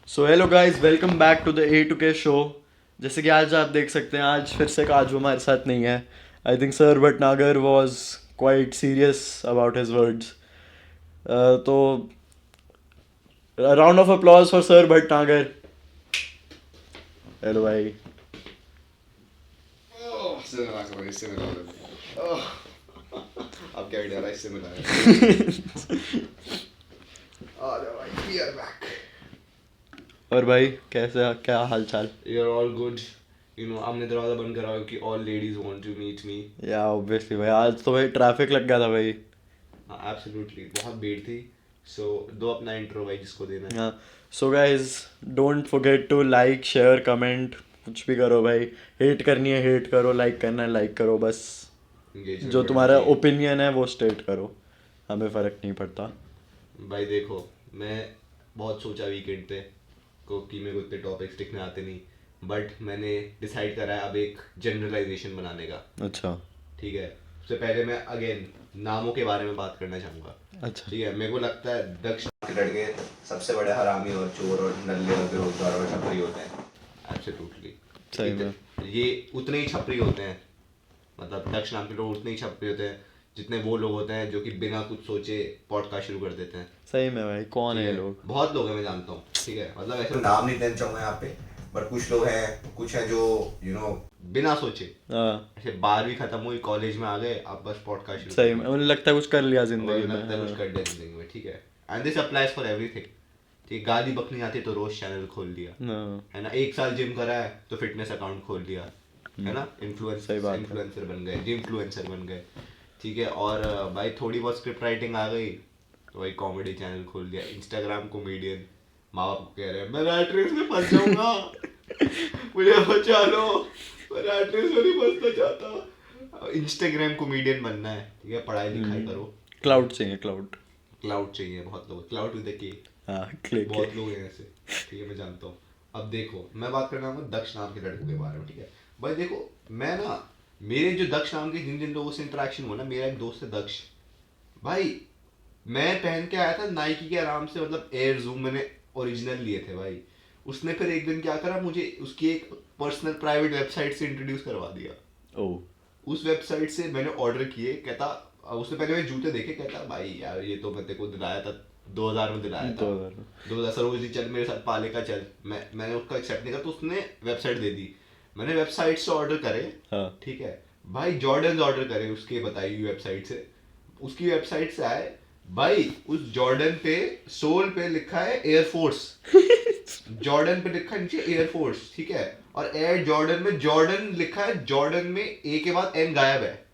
So hello guys, welcome back to the A to K show. जैसे कि आज आप देख सकते हैं, आज फिर से काजू हमारे साथ नहीं है। I think sir Bhatnagar was quite serious about his words. तो round of applause for sir Bhatnagar. Hello भाई। इससे मिला करो, इससे मिला करो। अब क्या डरा, इससे मिला है। आ जाओ भाई, we are back. और भाई कैसे, क्या हाल चाल? You're all good. हमने दरवाजा बंद करा क्योंकि all ladies want to meet me. या ऑब्वियसली भाई, आज तो भाई ट्रैफिक लग गया था भाई। हाँ, absolutely. बहुत भीड़ थी. So, दो अपना इंट्रो भाई जिसको देना है. हाँ, so guys don't forget to like share comment, कुछ भी करो भाई। हेट करनी है हेट करो, लाइक करना है लाइक करो, बस Engagement जो बढ़ना तुम्हारा चाहिए. ओपिनियन है वो स्टेट करो, हमें फ़र्क नहीं पड़ता। भाई देखो, मैं बहुत सोचा वीकेंड पे को कि मेरे को इतने टॉपिक्स लिखने आते नहीं, बट मैंने डिसाइड करा है अब एक जनरलाइजेशन बनाने का. अच्छा ठीक है. सबसे पहले मैं अगेन नामों के बारे में बात करना चाहूँगा. अच्छा। ठीक है. मेरे को लगता है दक्ष के लड़के सबसे बड़े हरामी और चोर और नल्ले और बेरोजगार और छपरी होते हैं. एब्सोल्युटली. सही में। ये उतने ही छपरी होते हैं, मतलब दक्ष नाम के लोग उतने ही छपरी होते हैं जितने वो लोग होते हैं जो कि बिना कुछ सोचे पॉडकास्ट शुरू कर देते हैं. सही में भाई, कौन है ठीक ये है. लोग? बहुत लोग हैं, मैं जानता हूँ. ठीक है. मतलब ऐसे नाम नहीं देना चाहूँगा यहाँ पे, बट कुछ लोग हैं, कुछ हैं जो बिना सोचे हाँ ऐसे 12वीं खत्म हुई, कॉलेज में आ गए, अब बस पॉडकास्ट शुरू सही कर में, दिया. उन्हें लगता है कुछ कर लिया और जिंदगी में। लगता है कुछ हाँ। कर दिया जिंदगी में. ठीक है. And this applies for everything. ठीक. गाली बकनी आती तो रोज चैनल खोल दिया, हाँ, है ना. एक साल जिम करा है तो फिटनेस अकाउंट खोल दिया, है ना. सही बात है। इन्फ्लुएंसर बन गए, जिम इन्फ्लुएंसर बन गए. ठीक है. और भाई थोड़ी बहुत स्क्रिप्ट राइटिंग आ गई तो भाई कॉमेडी चैनल खोल दिया. Instagram comedian. माँ बाप को कह रहे हैं मैं रैट रेस में फंस जाऊंगा, मुझे बचा लो, मैं रैट रेस में नहीं फंसना चाहता. इंस्टाग्राम कॉमेडियन बनना है. ठीक है. पढ़ाई लिखाई करो. क्लाउड चाहिए, क्लाउड। क्लाउड चाहिए. बहुत लोग क्लाउड विद के, हाँ, क्लिक बहुत लोग हैं ऐसे. ठीक है. मैं जानता हूँ. अब देखो, मैं बात करना चाहूँगा दक्ष नाम के लड़कों के बारे में. ठीक है. भाई देखो, मैं ना, मेरे जो दक्ष नाम के जिन जिन लोगों से इंटरेक्शन हुआ ना, मेरा एक दोस्त है दक्ष. भाई मैं पहन के आया था नाइकी के आराम से, मतलब एयर जूम मैंने ओरिजिनल लिए थे भाई. उसने फिर एक दिन क्या करा, मुझे उसकी एक पर्सनल प्राइवेट वेबसाइट से इंट्रोड्यूस करवा दिया. ओ। उस वेबसाइट से मैंने ऑर्डर किए. कहता, उसने पहले मेरे जूते देखे, कहता भाई यार ये तो मैं तेरे को दिलाया था 2000 में, दिलाया था 2000। 2000. सरोज चल मेरे साथ पाले का चल. मैंने उसका एक्सेप्ट नहीं करा तो उसने वेबसाइट दे दी. मैंने वेबसाइट से ऑर्डर करे. हाँ। ठीक है. भाई जॉर्डन ऑर्डर करे उसके बताई हुई वेबसाइट से. उसकी वेबसाइट से आए भाई. उस जॉर्डन पे सोल पे लिखा है एयरफोर्स. जॉर्डन पे लिखा है नीचे एयरफोर्स. ठीक है. और एयर जॉर्डन में जॉर्डन लिखा है, जॉर्डन में ए के बाद एन गायब है.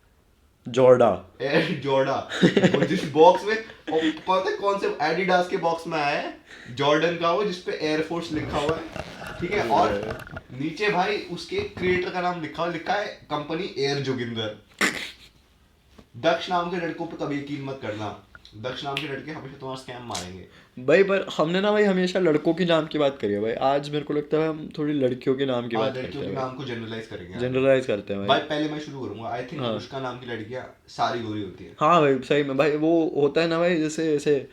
जॉर्डा। एयर जॉर्डा. और जिस बॉक्स में, और पता है कौन से एडिडास के बॉक्स में आया है, जॉर्डन का वो जिसपे एयरफोर्स लिखा हुआ है. ठीक है. और नीचे भाई उसके क्रिएटर का नाम लिखा है कंपनी एयर जोगिंदर. दक्ष नाम के लड़कों पे कभी यकीन मत करना. दक्ष नाम के लड़के हमेशा तुम्हारा स्कैम मारेंगे. भाई पर हमने ना भाई हमेशा लड़कों के नाम की बात करी है भाई, आज मेरे को लगता है हम थोड़ी लड़कियों के नाम की हाँ, बात करते लड़कियों के हैं नाम को जनरलाइज करेंगे. जनरलाइज करते हैं भाई भाई। पहले मैं शुरू करूंगा. आई थिंक अनुष्का नाम की लड़कियां सारी गोरी होती है. हाँ भाई सही में भाई, वो होता है ना भाई, जैसे ऐसे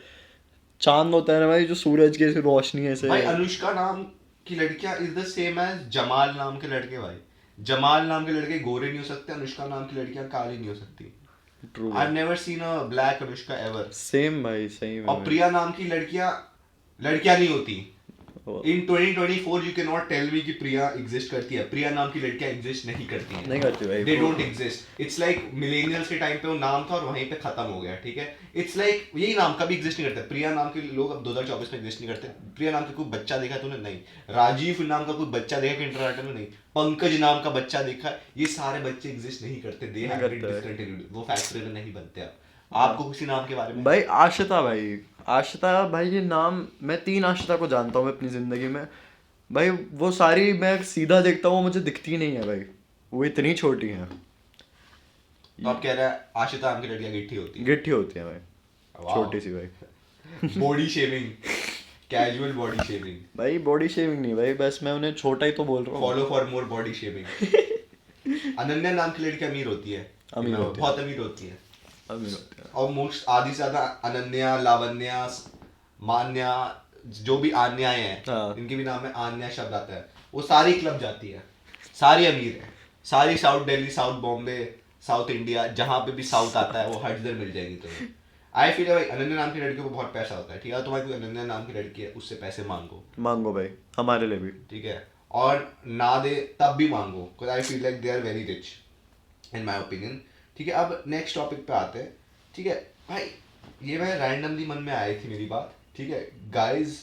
चांद होता है ना भाई, जो सूरज की ऐसे रोशनी ऐसे। भाई अनुष्का नाम की लड़कियां is the same age Jamal नाम के लड़के. भाई जमाल नाम के लड़के गोरे नहीं हो सकते, अनुष्का नाम की लड़कियां काली नहीं हो सकती. True. I never seen a black Anushka ever. Same भाई, सही में और भाई। प्रिया नाम की लड़कियां लड़कियां नहीं होती. वो- in 2024 you can not tell me कि प्रिया एग्जिस्ट करती है. प्रिया नाम की लड़कियां एग्जिस्ट नहीं करती हैं. नहीं करती भाई। They don't exist. It's like millennials के टाइम पे वो नाम था और वहीं पे खत्म हो गया. ठीक है. इट्स लाइक यही नाम कभी एग्जिस्ट नहीं करता. प्रिया नाम के लोग अब 2024 में एग्जिस्ट नहीं करते. प्रिया नाम का कोई बच्चा देखा तूने? नहीं. राजीव नाम का कोई बच्चा देखा किंडरगार्टन में? नहीं. पंकज नाम का बच्चा देखा? ये सारे बच्चे एग्जिस्ट नहीं करते. They have been discontinued. वो फैक्ट्री में नहीं बनते. अब आपको किसी नाम के बारे में? भाई आशिता भाई, आशिता भाई ये नाम, मैं 3 आशिता को जानता हूँ मैं अपनी ज़िंदगी में भाई। वो सारी मैं सीधा देखता हूँ, मुझे दिखती नहीं है भाई, वो इतनी छोटी हैं। तो आप कह रहे हैं आशिता नाम की लड़कियां गिट्टी होती है? गिट्टी होती हैं भाई, वाह. छोटी सी भाई। Body shaving, casual body shaving. भाई बॉडी शेविंग नहीं भाई, बस मैं उन्हें छोटा ही तो बोल रहा हूँ। Follow for more body shaving. Ananya नाम की लड़की अमीर होती है. अमीर होती है। बहुत अमीर होती है. अमीर होती हैं। और मोस्ट आधी से ज्यादा अनन्या, लावण्या, मान्या, जो भी आन्याएं हैं, हाँ। इनके भी नाम में आन्या शब्द आता है, वो सारी क्लब जाती है, सारी अमीर है, सारी south Delhi, south Bombay, south India, जहाँ पे भी साउथ आता है वो हर जगह मिल जाएगी तुम्हें। आई फील भाई अनन्या नाम की लड़कियों को बहुत पैसा होता है, ठीक है, तुम्हारी कोई अनन्या नाम की लड़की है उससे पैसे मांगो भाई, हमारे लिए भी। ठीक है, और ना दे तब भी मांगो, because I feel like they are very rich in my opinion. ठीक है, अब नेक्स्ट टॉपिक पे आते हैं। ठीक है भाई, ये मैं रैंडमली मन में आई थी मेरी बात। ठीक है, guys,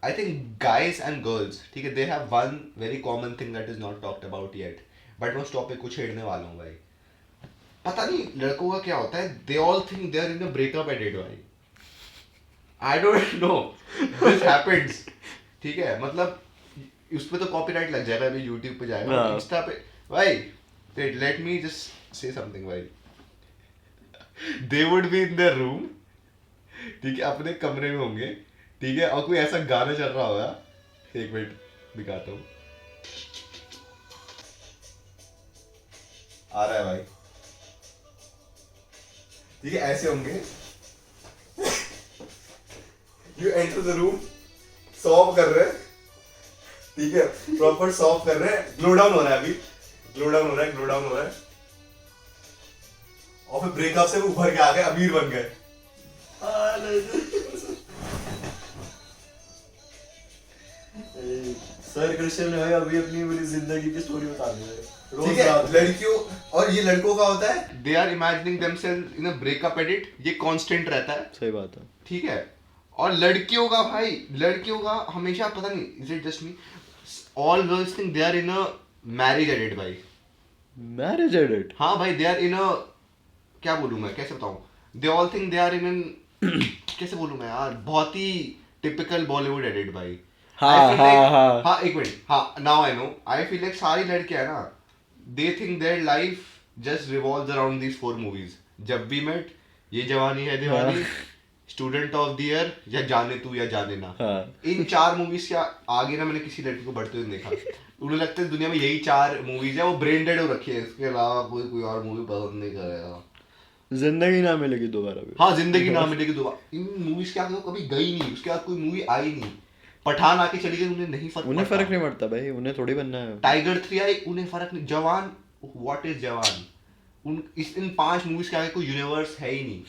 I think guys and girls, ठीक है, they have one very common thing that is not talked about yet, but मैं उस टॉपिक को छेड़ने वाला हूँ भाई। पता नहीं लड़कों का क्या होता है, they all think they are in a breakup edit भाई। I don't know, this happens. ठीक है, मतलब उस पे तो कॉपीराइट लग जाएगा, अभी यूट्यूब पे जाएगा, हाँ। इंस्टा पे भाई। Let me just say something भाई। They would be in their room, ठीक है, अपने कमरे में होंगे, ठीक है, और कोई ऐसा गाना चल रहा होगा, एक मिनट दिखाता हूँ, आ रहा है भाई, ठीक है, ऐसे होंगे, you enter the room, solve कर रहे हैं, ठीक है, प्रॉपर सॉल्व कर रहे हैं, ग्लो डाउन हो रहा है, अभी ग्लो डाउन हो रहा है, ग्लो डाउन हो रहा है, और फिर ब्रेकअप से उभर के आ गए, अमीर बन गए। सर कृष्ण ने भाई अभी अपनी पूरी जिंदगी की स्टोरी बता दी है, रोज ठीक है, रात को। लड़कियों, और ये लड़कों का होता है, they are imagining themselves in a breakup edit, ये कांस्टेंट रहता है। सही बात है। ठीक है, और लड़कियों का भाई, लड़कियों का हमेशा, पता नहीं is it just me, all girls think they are in a marriage edit भाई। Marriage edit? हाँ भाई, दे आर इन अ, क्या बोलूं मैं, कैसे बताऊं, they all think they are in an, कैसे बोलूं मैं यार, बहुत ही टिपिकल बॉलीवुड एडिट भाई। हाँ, I feel like- हाँ, हाँ। हाँ, एक मिनट, हाँ, now I know, I feel like सारी लड़कियां है ना, they think their life just revolves around these 4 movies, जब भी मेट, ये जवानी है दीवानी, स्टूडेंट ऑफ द ईयर, या जाने तू या जाने ना। हाँ। इन 4 मूवीज के आगे ना मैंने किसी लड़की को बढ़ते हुए नहीं देखा। उन्हें लगता है दुनिया में यही 4 मूवीज है, वो ब्रेन डेड हो रखी है, इसके अलावा कोई और मूवी पसंद नहीं करेगा। जिंदगी ना मिलेगी दोबारा भी। हाँ, जिंदगी ना मिलेगी दोबारा, इन मूवीज के आगे वो कभी गई नहीं, उसके बाद कोई मूवी आई नहीं। पठान आके चली गई, उन्हें नहीं फर्क उन्हें पड़ता। फर्क नहीं पड़ता भाई, उन्हें थोड़ी बनना है। टाइगर 3 आई, उन्हें फर्क नहीं। जवान, व्हाट इज जवान, इन 5 मूवीज के आगे कोई यूनिवर्स है ही नहीं।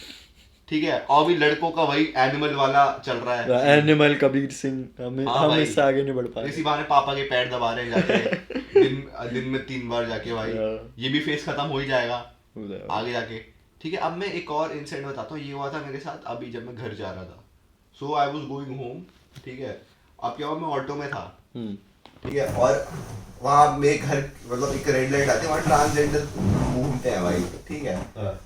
ठीक है, और भी लड़कों का वही एनिमल वाला चल रहा है, एनिमल, कबीर सिंह, हाँ हम भाई। इससे आगे नहीं बढ़ पा इसी रहे। बहाने पापा के पैर दबा रहे हैं जाके, दिन में 3 बार जाके भाई, हाँ। ये भी फेस खत्म हो ही जाएगा उधर। आगे जाके। ठीक है, अब मैं एक और इंसिडेंट बताता हूँ, ये हुआ था मेरे साथ अभी जब मैं घर जा रहा था। सो आई वाज गोइंग होम, ठीक है, अब क्या हुआ, मैं ऑटो में था, ठीक है, और वहाँ मेरे घर, मतलब एक रेड लाइट आती है, वहाँ ट्रांसजेंडर घूमते हैं भाई। ठीक है,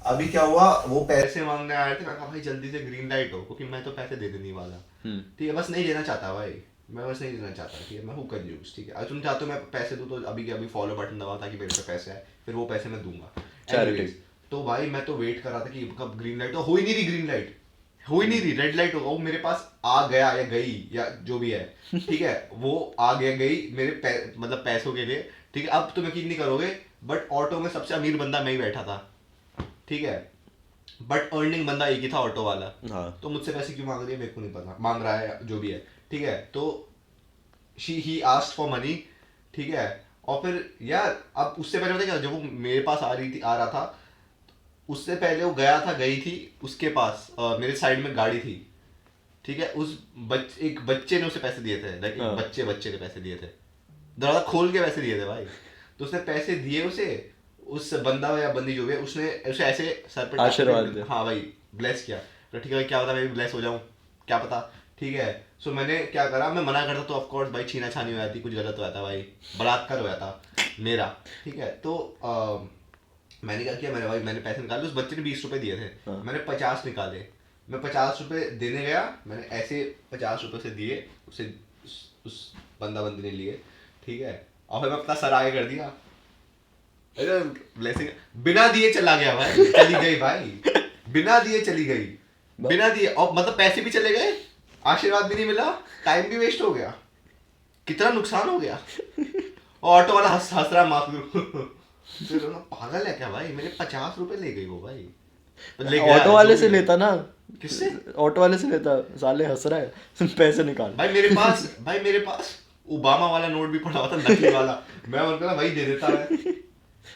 अभी क्या हुआ, वो पैसे मांगने आए थे, मैं कहा भाई जल्दी से ग्रीन लाइट हो, क्योंकि मैं तो पैसे दे देने वाला। ठीक है, बस नहीं देना चाहता भाई, मैं बस नहीं देना चाहता। ठीक है, मैं हूँ कंजूस। ठीक है, अगर तुम चाहते हो मैं पैसे दूँ तो अभी के अभी फॉलो बटन दबाओ, ताकि मेरे पे पैसे आए, फिर वो पैसे मैं दूंगा। Charity। Anyways, तो भाई मैं तो वेट कर रहा था कि कब ग्रीन लाइट हो ही नहीं रही, ग्रीन लाइट हो ही नहीं रही, रेड लाइट होगा, वो मेरे पास आ गया या गई या जो भी है। ठीक है, वो आ गया गई मेरे मतलब पैसों के लिए। ठीक है, अब तुम यकीन नहीं करोगे, बट ऑटो में सबसे अमीर बंदा मैं ही बैठा था। ठीक है, बट अर्निंग बंदा एक ही था, ऑटो वाला। हाँ। तो मुझसे पैसे क्यों मांग रही है मेरे को नहीं पता, मांग रहा है जो भी है। ठीक है, तो ही आस्क्ड फॉर मनी। ठीक है, और फिर यार अब उससे पहले पता क्या, जब वो मेरे पास आ रहा था, उससे पहले वो गया था, गई थी उसके पास, मेरे साइड में गाड़ी थी। ठीक है, एक बच्चे ने उसे पैसे दिए थे, लाइक हाँ। एक बच्चे ने पैसे दिए थे, दरवाजा खोल के पैसे दिए थे भाई। तो उसने पैसे दिए उसे, उस बंदा या बंदी जो भी है, उसने उसे ऐसे सर पे आशीर्वाद दिया। हाँ भाई, ब्लेस किया। तो ठीक है, क्या पता मैं भी ब्लेस हो जाऊँ, क्या पता। ठीक है, सो मैंने क्या करा, मैं मना करता तो ऑफकोर्स भाई छीना छानी हो जाती, कुछ गलत हो जाता भाई, बलात्कार हो जाता मेरा। ठीक है, तो मैंने क्या किया, मैंने पैसे निकाले, उस बच्चे ने 20 रुपए दिए थे। हाँ। मैंने 50 निकाले, मैं 50 रुपए देने गया, मैंने ऐसे 50 रुपए से दिए उसे, उस बंदा बंदी ने लिए। ठीक है, और फिर मैं अपना सर आगे कर दिया, अरे ब्लेसिंग, बिना दिए चला गया भाई, चली गई भाई, बिना दिए चली गई, बिना दिए, और मतलब पैसे भी चले गए, आशीर्वाद भी नहीं मिला, टाइम भी वेस्ट हो गया, कितना नुकसान हो गया। और ऑटो वाला हंस रहा, माफ करो। फिर पागल है क्या भाई, मेरे 50 रुपए ले गई वो भाई। ऑटो वाले से लेता ना, किससे? ऑटो वाले से लेता, साले हंस रहा है पैसे निकाल। भाई मेरे पास ओबामा वाला नोट भी पड़ा हुआ था, नकली वाला। मैं उनको भाई दे देता है।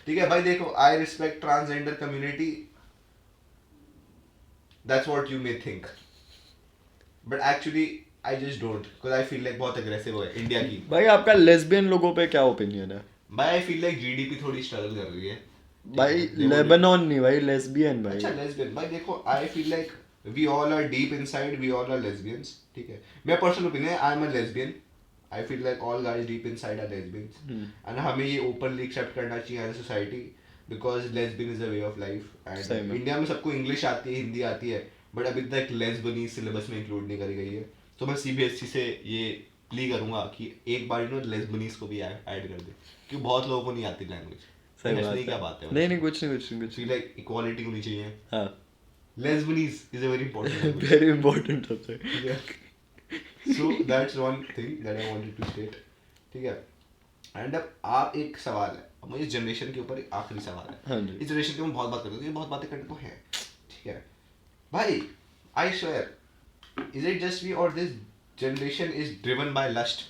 ठीक है भाई, देखो, I respect transgender community, that's what you may think, but actually I just don't, because I feel like बहुत अग्रेसिव है इंडिया की। भाई आपका लेस्बियन लोगों पे क्या ओपिनियन है? भाई आई फील लाइक जीडीपी थोड़ी स्ट्रगल कर रही है। ठीक भाई है, देखो, लेबनान नहीं भाई, लेस्बियन भाई। अच्छा लेस्बियन, भाई देखो, I feel like we all are deep inside, we all are lesbians. ठीक है, मेरा personal opinion, I am a lesbian, I feel like all guys deep inside are lesbians, and हमें ये ओपनली एक्सेप्ट करना चाहिए as a society, because lesbian is a way of life. सही end में। India में सबको इंग्लिश आती है, हिंदी आती है, बट अभी तक लेस्बियन सिलेबस में इंक्लूड नहीं करी गई है। तो मैं सीबीएसई से ये प्ली करूंगा कि एक बार लेस्बियनीज को भी ऐड कर दे, क्योंकि बहुत लोगों को नहीं आती लैंग्वेज। सही बात नहीं, क्या है। बात है? नहीं नहीं, कुछ नहीं कुछ नहीं कुछ फील नहीं। लाइक इक्वालिटी होनी चाहिए। हाँ Lesbianese is a very important language. Very important subject. Yeah. So that's one thing that I wanted to state. ठीक है, एंड अब आप एक सवाल है, अब मुझे जनरेशन के ऊपर एक आखिरी सवाल है। हाँ जी। इस जनरेशन के हम बहुत बात करते हैं, ये बहुत बातें करने को है। ठीक है भाई, I swear, is it just we और this generation is driven by lust?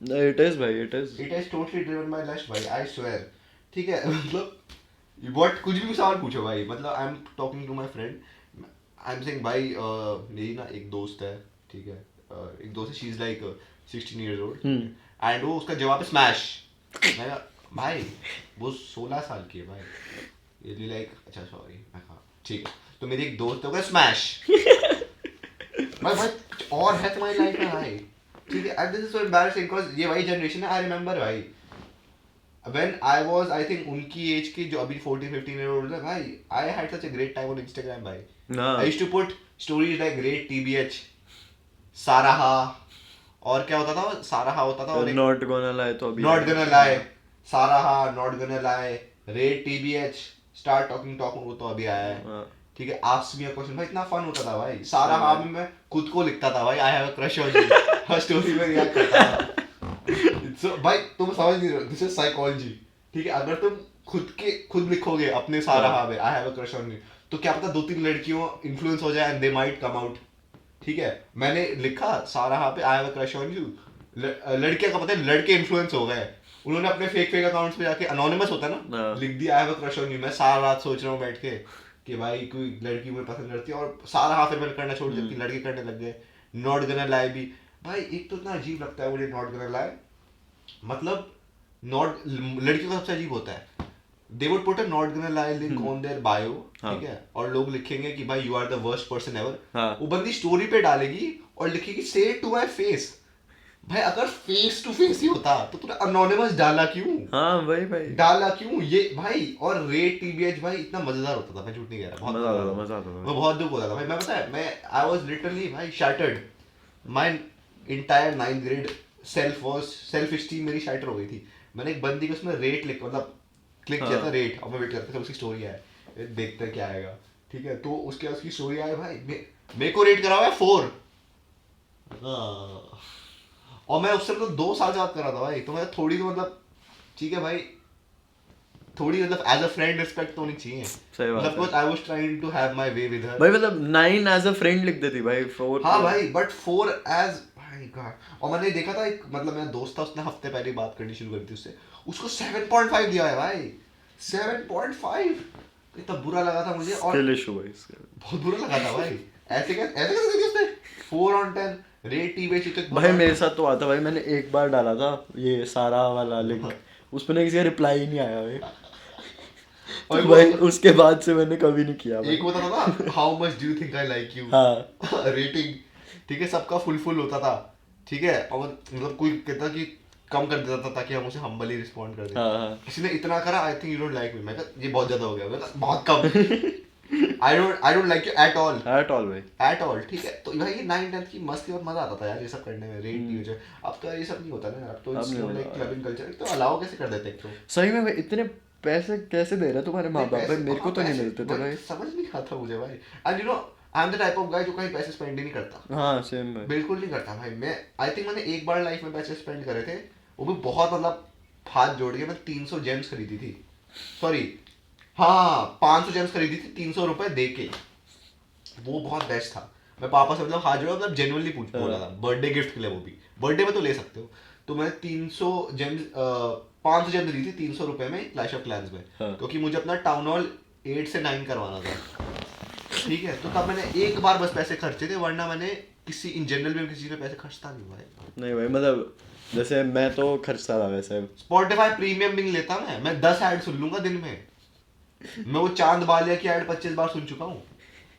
It is भाई, it is. It is totally driven by lust भाई, आई स्वेयर। ठीक है, मतलब व्हाट, कुछ भी सवाल पूछो भाई, मतलब I am talking to my friend, I am saying भाई, मेरी ना एक दोस्त है, ठीक है, एक दोस्त है, she is like 16 years old, and वो उसका जवाब है स्मैश। मैं कहा, भाई वो 16 साल की है भाई। ये लाइक, अच्छा सॉरी, मैं कहा ठीक है, तो मेरी एक दोस्त होगा स्मैश। भाई कुछ और है तुम्हारी लाइफ में भाई? ठीक है, and this is so embarrassing, because ये वही जनरेशन है, आई रिमेंबर भाई, when I was, I think उनकी एज की जो अभी 14-15 year old है भाई, I had such a great time on Instagram भाई। हाँ। I used to put stories like great TBH, साराहा, और क्या होता था, साराहा होता था, और एक नॉट गोना लाई तो अभी not gonna lie, साराहा, not gonna lie, rate TBH, start talking वो तो अभी आया है। हाँ। ठीक है, ask me a question भाई, इतना फन होता था भाई। साराहा में मैं खुद को लिखता था भाई, I have a crush on you, her story में रिएक्ट करता था। So, भाई तुम समझ नहीं रहे, दिस इज साइकोलॉजी। ठीक है, अगर तुम खुद लिखोगे अपने साराहा में, I have a crush on you, तो क्या पता 2-3 लड़कियों इन्फ्लुएंस हो जाए and they might come out. ठीक है, मैंने लिखा साराहा पे I have a crush on you, लड़कियां का पता है, लड़के इन्फ्लुएंस हो गए, उन्होंने अपने फेक अकाउंट्स पे जाके, अनोनिमस होता है ना, लिख दिया I have a crush on you. मैं सारा रात सोच रहा हूँ बैठ के कि भाई कोई लड़की मुझे पसंद करती है, और साराहा फिर मैंने करना छोड़ दिया कि लड़के करने लग गए। नॉट गना लाई भी भाई, एक तो इतना अजीब लगता है मुझे नॉट गना लाई, मतलब नॉट, लड़कियों का सबसे अजीब होता है, they would put a not gonna lie link on their bio, ठीक है, और लोग लिखेंगे कि भाई you are the worst person ever. वो बंदी स्टोरी पे डालेगी और लिखेगी से इट टू माय फेस। भाई अगर फेस टू फेस ही होता तो तूने अनोनिमस डाला क्यों? हाँ भाई डाला क्यों ये भाई? और रेट टीबीएच भाई इतना मजेदार होता था, मैं झूठ नहीं कह रहा, बहुत मजा आता था। मैं बहुत दुख होता था भाई, मैं पता है, मैं आई वाज लिटरली भाई shattered, my entire 9th grade self esteem मेरी शैटर हो गई थी। मैंने एक बंदी को उसमें रेट लिख, मतलब क्लिक किया था रेट, और मैं वेट करता था उसकी स्टोरी आए, देखते हैं क्या आएगा। ठीक है, तो उसके बाद उसकी स्टोरी आए भाई, मेरे को रेट करा हुआ है 4, और मैं उससे मतलब 2 साल से बात कर रहा था भाई, तो मैं थोड़ी तो मतलब ठीक है भाई, थोड़ी मतलब एज अ फ्रेंड रिस्पेक्ट तो होनी चाहिए। सही बात है। मतलब I was trying to have my way with her भाई, मतलब 9 एज अ फ्रेंड लिख देती भाई, 4 हाँ भाई, बट 4 एज भाई गॉड। और मैंने देखा था एक, मतलब मेरा दोस्त था, उसने हफ्ते पहले बात करनी शुरू कर दी उससे, उसको 7.5 दिया है भाई, 7.5। इतना बुरा लगा था मुझे, और स्किल इशू भाई, बहुत बुरा लगा था भाई, ऐसे कैसे दे दिया उसने 4 on 10 रेट टीबीएच तक। भाई मेरे साथ तो आता भाई, मैंने एक बार डाला था ये सारा वाला लिंक, उस पर किसी का रिप्लाई ही नहीं आया भाई। और तो भाई उसके बाद से मैंने कभी नहीं किया भाई। एक होता था ना, how much do you think I like you, हाँ रेटिंग, ठीक है, सबका फुल होता था, ठीक है, और मतलब कोई कहता कि कम कर देता था ताकि हम उसे हम्बली रिस्पॉन्ड कर दें। हाँ। किसी ने इतना करा, I think you don't like me, मैं कहा ये बहुत ज्यादा हो गया, मैं कहा बहुत कम, I don't like you at all भाई एट ऑल। ठीक है, तो भाई ये 9th-10th की मस्ती और मजा आता था यार ये सब करने में, रेट नहीं हो। अब तो यार ये सब नहीं होता ना, अब तो इट्स लाइक क्लबिंग कल्चर, तो अलाउ कैसे कर देते हैं? तो सही में भाई, इतने पैसे कैसे दे रहे तुम्हारे माँ बाप भाई? मेरे को तो नहीं मिलते थे भाई, समझ नहीं आता मुझे भाई। And you know I am the type of guy जो कहीं पैसे स्पेंड ही नहीं करता। हाँ सेम भाई, बिल्कुल नहीं करता भाई। मैं आई थिंक मैंने एक बार लाइफ में पैसे स्पेंड करे थे, वो भी बहुत, मतलब हाथ जोड़ के मैं 300 जेम्स खरीदी थी, सॉरी हाँ 500 जेम्स खरीदी थी 300 रुपए दे के, वो बहुत बेस्ट था। मैं पापा से मतलब हाथ जोड़ा, मतलब जेन्युइनली पूछ बोला था, बर्थडे गिफ्ट के लिए, वो भी बर्थडे में तो ले सकते हो। तो मैंने 300 जेम्स 500 जेम्स दी थी 300 रुपए में क्लैश ऑफ क्लैंस में, हाँ। क्योंकि मुझे अपना टाउन हॉल 8 से 9 करवाना था। ठीक है, तो तब मैंने एक बार बस पैसे खर्चे थे, वरना मैंने किसी इन जनरल में किसी चीज में पैसे खर्चता नहीं हुआ है। नहीं भाई मतलब जैसे मैं तो खर्चता था वैसे। स्पॉटिफाई प्रीमियम भी नहीं लेता मैं 10 ऐड सुन लूंगा दिन में। मैं वो चांद बालिया की ऐड 25 बार सुन चुका हूँ,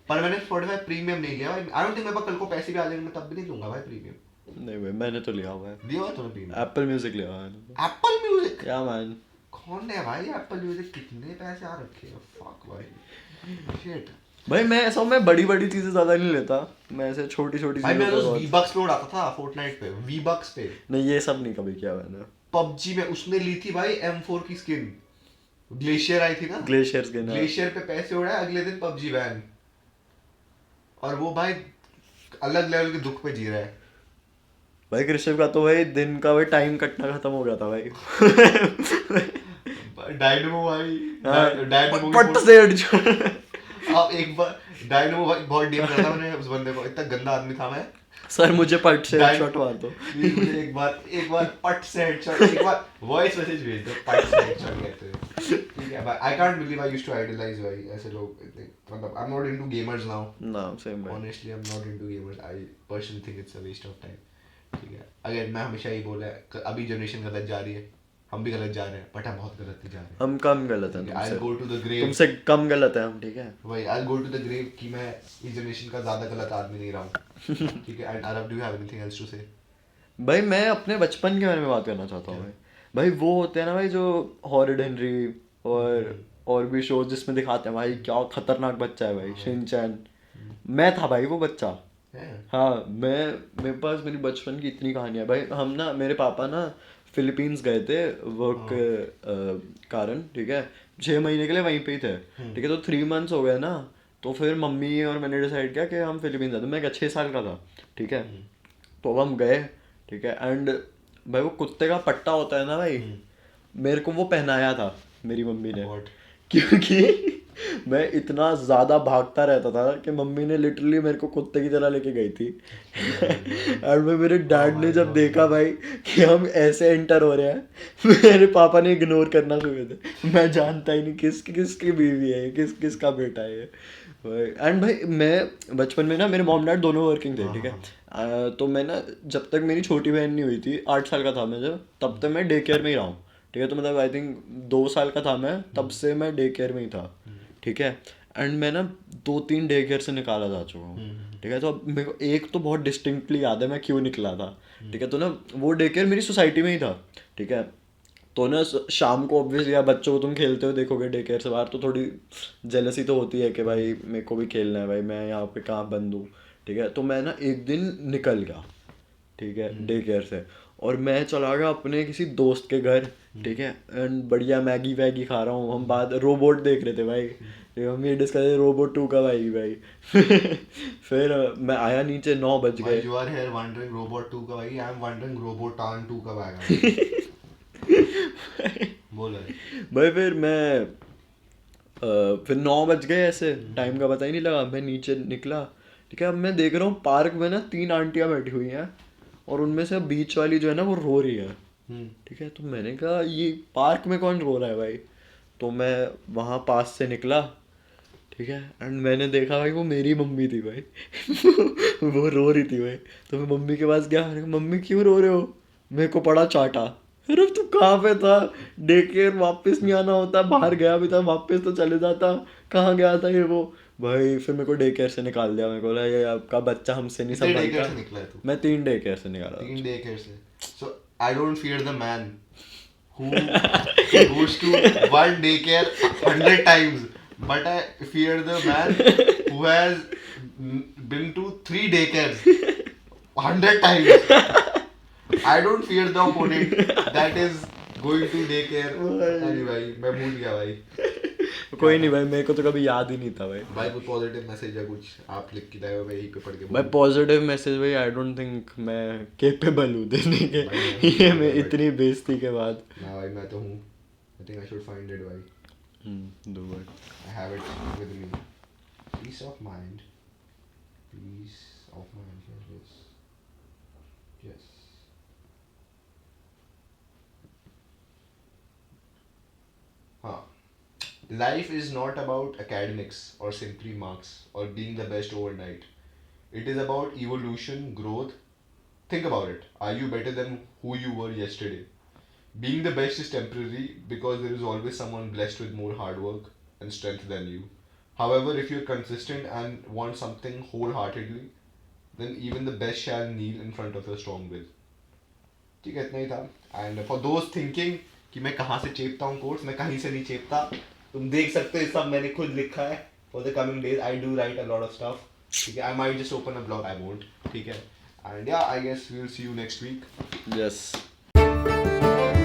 पर मैंने स्पॉटिफाई प्रीमियम नहीं लिया भाई। आई डोंट थिंक मेरे पास कल को पैसे भी आ जाएंगे, मैं तब भी नहीं लूंगा भाई प्रीमियम। नहीं भाई मैंने तो लिया हुआ है, दिया हुआ है तुम्हें प्रीमियम? एप्पल म्यूजिक लिया हुआ है। Apple music? या मैन, कौन है भाई एप्पल म्यूजिक? कितने पैसे आ रखे हैं, फक भाई, शिट। भाई मैं ऐसा हूँ, मैं बड़ी बड़ी चीजें ज्यादा नहीं लेता, मैं ऐसे छोटी छोटी भाई चीजों मैं पे तो बहुत। वी-बक्स पे उड़ाता था, फोर्टनाइट पे वी-बक्स पे। नहीं ये सब नहीं कभी किया मैंने। पबजी में उसने ली थी भाई M4 की स्किन, ग्लेशियर आई थी ना, ग्लेशियर्स के ना। ग्लेशियर पे पैसे उड़ाए, अगले दिन पबजी बैन। और वो भाई अलग लेवल के दुख पे जी रहा है। भाई कृष्ण का तो भाई दिन का भाई टाइम कटना खत्म हो गया था भाई। डायनेमो भाई, हाँ, डायनेमो की पट फोटो- से हट जाओ। अब एक बार डायनेमो भाई बहुत डीप करता था मैंने उस बंदे को, इतना गंदा आदमी था मैं। सर मुझे पट से डाय- हेडशॉट मार दो। प्लीज मुझे एक बार पट से हेडशॉट, एक बार वॉइस मैसेज भेज दो, पट से हेडशॉट कहते हैं। ठीक है भाई, I can't believe I used to idolise भाई ऐसे लोग इतने, मतलब I am not into gamers now, ना सेम भाई। Honestly I am not into gamers, I personally think it's a waste of time. ठीक है, अगर मैं हमेशा ही बोला है, अभी जनरेशन गलत जा रही है, हम भी गलत जा रहे हैं, बट हम बहुत गलत नहीं जा रहे हम कम गलत हैं हैं। आई तुमसे, गो टू द ग्रेव, तुमसे कम गलत है हम, ठीक है। भाई आई गो टू द ग्रेव कि मैं इस जनरेशन का ज्यादा गलत आदमी नहीं रहा हूँ। ठीक है, एंड अरब, do you have anything else to say? भाई मैं अपने बचपन के बारे में बात करना चाहता हूँ भाई। भाई वो होते हैं ना भाई जो हॉरिड हेनरी और भी शोज जिसमें दिखाते हैं भाई क्या खतरनाक बच्चा है भाई, शिनचैन। मैं था भाई वो बच्चा। हाँ मेरे पास मेरी बचपन की इतनी कहानियाँ भाई। हम ना, मेरे पापा ना फिलीपींस गए थे वर्क कारण, ठीक है, 6 महीने के लिए वहीं पे ही थे, ठीक है। तो 3 मंथ्स हो गए ना, तो फिर मम्मी और मैंने डिसाइड किया कि हम फिलीपींस जाते। मैं क्या 6 साल का था, ठीक है। तो अब हम गए, ठीक है। एंड भाई वो कुत्ते का पट्टा होता है ना भाई, मेरे को वो पहनाया था मेरी मम्मी ने, What? क्योंकि मैं इतना ज़्यादा भागता रहता था कि मम्मी ने लिटरली मेरे को कुत्ते की तरह लेके गई थी। एंड में मेरे डैड ने जब देखा भाई कि हम ऐसे एंटर हो रहे हैं, मेरे पापा ने इग्नोर करना शुरू कर दिया। मैं जानता ही नहीं किसकी बीवी है, किसका बेटा है भाई। एंड भाई मैं बचपन में ना, मेरे मॉम डैड दोनों वर्किंग थे, ठीक है। तो मैं ना, जब तक मेरी छोटी बहन नहीं हुई थी, 8 साल का था मैं जब, तब तक मैं डे केयर में ही रहा हूँ, ठीक है। तो मतलब आई थिंक 2 साल का था मैं, तब से मैं डे केयर में ही था, ठीक है। एंड मैं ना 2-3 डे केयर से निकाला जा चुका हूँ, ठीक है। तो अब मेरे को एक तो बहुत डिस्टिंक्टली याद है मैं क्यों निकला था, ठीक है। तो ना वो डे केयर मेरी सोसाइटी में ही था, ठीक है। तो ना शाम को ऑब्वियसली, या बच्चों को तुम खेलते हुए देखोगे डे केयर से बाहर, तो थोड़ी जेलसी तो होती है कि भाई मेरे को भी खेलना है भाई, मैं यहाँ पे कहाँ बंद हूँ, ठीक है। तो मैं ना एक दिन निकल गया, ठीक है, डे केयर से, और मैं चला गया अपने किसी दोस्त के घर, ठीक है। एंड बढ़िया मैगी वैगी खा रहा हूँ, हम बाद रोबोट देख रहे थे भाई, ठीक है। हम ये डिस्कस रोबोट 2 कब आएगी भाई। फिर मैं आया नीचे, 9 बज While गए। you are here wondering Robot 2 कब आएगी, I am wondering Robotan 2 कब आएगा। बोल भाई। भाई फिर मैं फिर 9 बज गए, ऐसे टाइम का पता ही नहीं लगा। मैं नीचे निकला, ठीक है। अब मैं देख रहा हूँ पार्क में ना 3 आंटियां बैठी हुई हैं, और उनमें से बीच वाली जो है ना वो रो रही है, ठीक है। तो मैंने कहा ये पार्क में कौन रो रहा है भाई। तो मैं वहाँ पास से निकला, ठीक है। एंड मैंने देखा भाई वो मेरी मम्मी थी भाई। वो रो रही थी भाई। तो मैं मम्मी के पास गया, मैंने कहा मम्मी क्यों रो रहे हो। मेरे को पड़ा चाटा। अरे तू कहाँ पे था, डे केयर वापस नहीं आना होता, बाहर गया भी था वापस तो चले जाता, कहाँ गया था ये वो। भाई फिर मेरे को डे केयर से निकाल दिया। मेरे को लगा ये आपका बच्चा हमसे नहीं कितने डे केयर से संभलता। निकला है तू? मैं 3 डे केयर से निकाला था। 3 डे केयर से। So I don't fear the man who goes to one daycare 100 times, but I fear the man who has been to 3 daycares 100 times. I don't fear the opponent that is going to daycare. पता नहीं भाई, मैं भूल गया भाई। कोई नहीं भाई, मेरे को तो कभी याद ही नहीं था भाई। भाई कुछ पॉजिटिव मैसेज या कुछ आप लिख के लाए हो, मैं यहीं पे पढ़ के भाई पॉजिटिव मैसेज भाई, आई डोंट थिंक मैं केपेबल हूँ देने के, ये मैं इतनी बेइज्जती के बाद। ना भाई मैं तो हूँ। I think I should find it भाई। do it। I have it with me. Peace of mind. Peace of my ancestors. Yes. Huh. Life is not about academics or simply marks or being the best overnight. It is about evolution, growth. Think about it. Are you better than who you were yesterday? Being the best is temporary because there is always someone blessed with more hard work and strength than you. However, if you're consistent and want something wholeheartedly, then even the best shall kneel in front of your strong will. ठीक है, इतना ही था. And for those thinking कि मैं कहाँ से चेपता हूँ course, मैं कहीं से नहीं चेपता. तुम देख सकते हो, सब मैंने खुद लिखा है. For the coming days I do write a lot of stuff. ठीक है, I might just open a blog, I won't. ठीक है, and yeah I guess we will see you next week. Yes.